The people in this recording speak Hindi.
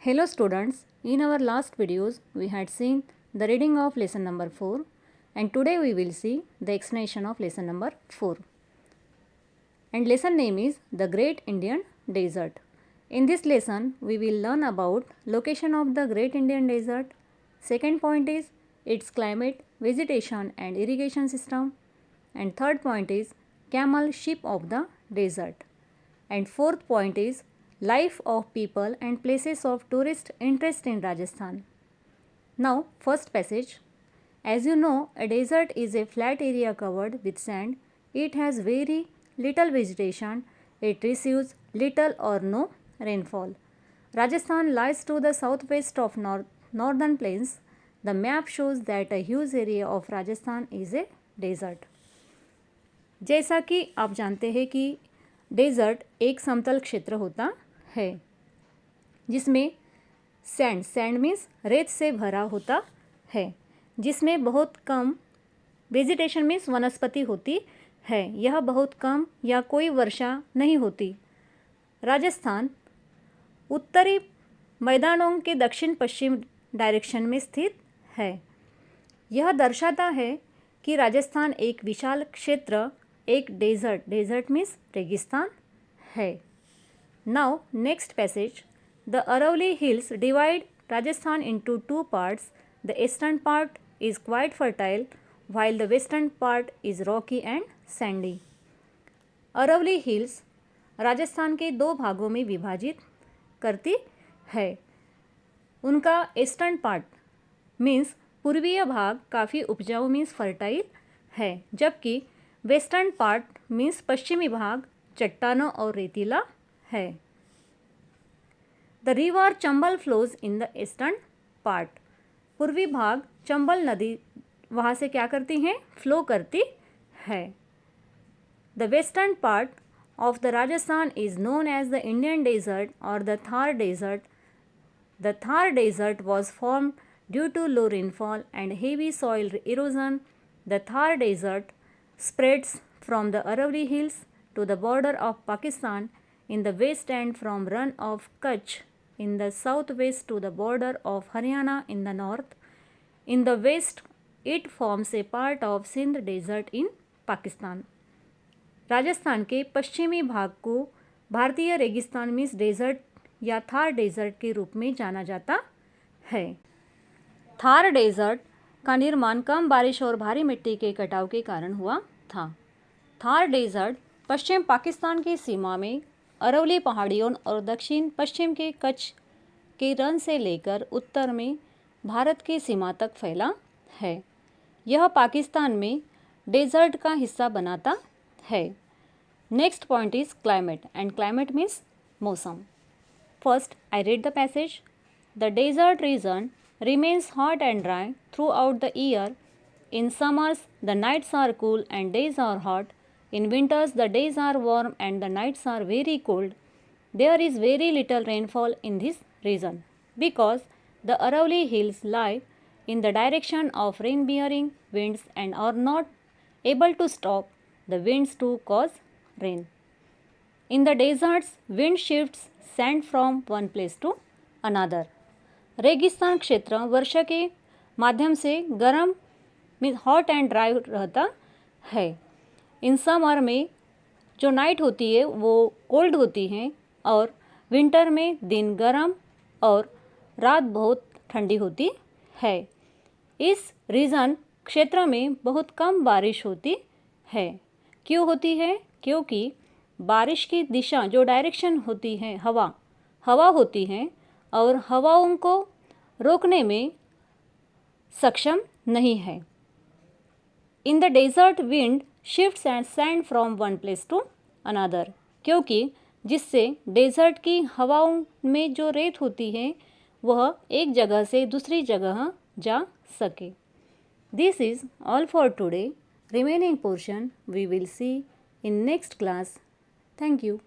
Hello students, in our last videos we had seen the reading of lesson number 4 and today we will see the explanation of lesson number 4. And lesson name is The Great Indian Desert. In this lesson we will learn about location of the Great Indian Desert. Second point is its climate, vegetation and irrigation system. And third point is camel ship of the desert. And fourth point is life of people and places of tourist interest in Rajasthan. Now, first passage. As you know, a desert is a flat area covered with sand. It has very little vegetation. It receives little or no rainfall. Rajasthan lies to the southwest of northern plains. The map shows that a huge area of Rajasthan is a desert. जैसा कि आप जानते हैं कि डेज़र्ट एक समतल क्षेत्र होता है जिसमें सैंड मीन्स रेत से भरा होता है, जिसमें बहुत कम वेजिटेशन मीन्स वनस्पति होती है। यह बहुत कम या कोई वर्षा नहीं होती। राजस्थान उत्तरी मैदानों के दक्षिण पश्चिम डायरेक्शन में स्थित है। यह दर्शाता है कि राजस्थान एक विशाल क्षेत्र, एक डेजर्ट मीन्स रेगिस्तान है। Now next passage. The Aravali hills divide Rajasthan into two parts. The eastern part is quite fertile while the western part is rocky and sandy. Aravali hills Rajasthan के दो भागों में विभाजित करती है। उनका ईस्टर्न पार्ट मीन्स पूर्वीय भाग काफ़ी उपजाऊ मीन्स फर्टाइल है, जबकि वेस्टर्न पार्ट मीन्स पश्चिमी भाग चट्टानों और रेतीला है। The river Chambal flows in the eastern part. पूर्वी भाग चंबल नदी वहाँ से क्या करती हैं, फ्लो करती है। The western part of the Rajasthan is known as the Indian desert और the Thar desert. The Thar desert was formed due to low rainfall and heavy soil erosion. The Thar desert spreads from the Aravalli Hills to the border of Pakistan in the west and from Rann of Kutch in the southwest to the border of Haryana in the north. In the west, it forms a part of Sindh Desert in Pakistan. Rajasthan के पश्चिमी भाग को भारतीय रेगिस्तान मीन्स डेजर्ट या थार डेजर्ट के रूप में जाना जाता है। थार डेजर्ट का निर्माण कम बारिश और भारी मिट्टी के कटाव के कारण हुआ था। थार डेजर्ट पश्चिम पाकिस्तान की सीमा में अरावली पहाड़ियों और दक्षिण पश्चिम के कच्छ के रन से लेकर उत्तर में भारत की सीमा तक फैला है। यह पाकिस्तान में डेजर्ट का हिस्सा बनाता है। Next point is climate and climate means मौसम. First I read the passage. The desert region remains hot and dry throughout the year. In summers, the nights are cool and days are hot. In winters, the days are warm and the nights are very cold. There is very little rainfall in this region because the Aravalli Hills lie in the direction of rain-bearing winds and are not able to stop the winds to cause rain. In the deserts, wind shifts sand from one place to another. रेगिस्तान क्षेत्र वर्षा के माध्यम से गर्म मीन हॉट एंड ड्राई रहता है। इन समर में जो नाइट होती है वो कोल्ड होती हैं और विंटर में दिन गर्म और रात बहुत ठंडी होती है। इस रीजन क्षेत्र में बहुत कम बारिश होती है। क्यों होती है? क्योंकि बारिश की दिशा जो डायरेक्शन होती है हवा होती है और हवाओं को रोकने में सक्षम नहीं है। In the desert wind shifts and sand from one place to another, क्योंकि जिससे डेजर्ट की हवाओं में जो रेत होती है वह एक जगह से दूसरी जगह जा सके। This is all for today. Remaining portion we will see in next class. Thank you.